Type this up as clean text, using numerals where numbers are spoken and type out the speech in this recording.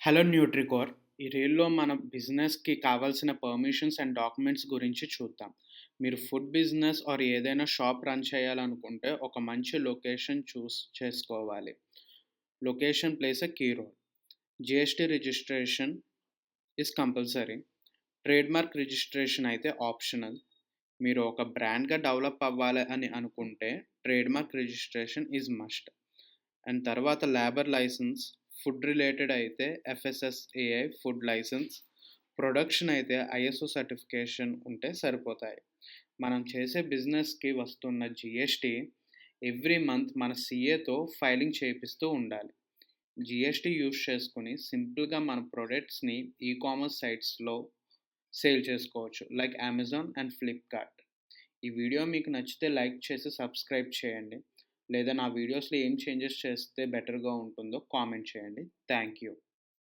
Hello న్యూట్రికోర్. ఈ రీల్‌లో మన బిజినెస్‌కి కావాల్సిన పర్మిషన్స్ అండ్ డాక్యుమెంట్స్ గురించి చూద్దాం. మీరు ఫుడ్ బిజినెస్ ఆర్ ఏదైనా షాప్ రన్ చేయాలనుకుంటే ఒక మంచి లొకేషన్ చేసుకోవాలి. Location place a key role. GST registration is compulsory. Trademark registration అయితే ఆప్షనల్. మీరు ఒక బ్రాండ్‌గా డెవలప్ అవ్వాలి అని అనుకుంటే trademark registration is must. And తర్వాత లేబర్ లైసెన్స్, ఫుడ్ రిలేటెడ్ అయితే ఎఫ్ఎస్ఎస్ఏఐ ఫుడ్ లైసెన్స్, ప్రొడక్షన్ అయితే ఐఎస్ఓ సర్టిఫికేషన్ ఉంటే సరిపోతాయి. మనం చేసే బిజినెస్కి వస్తున్న జిఎస్టీ ఎవ్రీ మంత్ మన సిఏతో ఫైలింగ్ చేపిస్తూ ఉండాలి. జిఎస్టీ యూస్ చేసుకుని సింపుల్గా మన ప్రొడక్ట్స్ని ఈ కామర్స్ సైట్స్లో సేల్ చేసుకోవచ్చు, లైక్ అమెజాన్ అండ్ ఫ్లిప్కార్ట్. ఈ వీడియో మీకు నచ్చితే లైక్ చేసి సబ్స్క్రైబ్ చేయండి. లేదా నా వీడియోస్లో ఏం చేంజెస్ చేస్తే బెటర్గా ఉంటుందో కామెంట్ చేయండి. Thank you.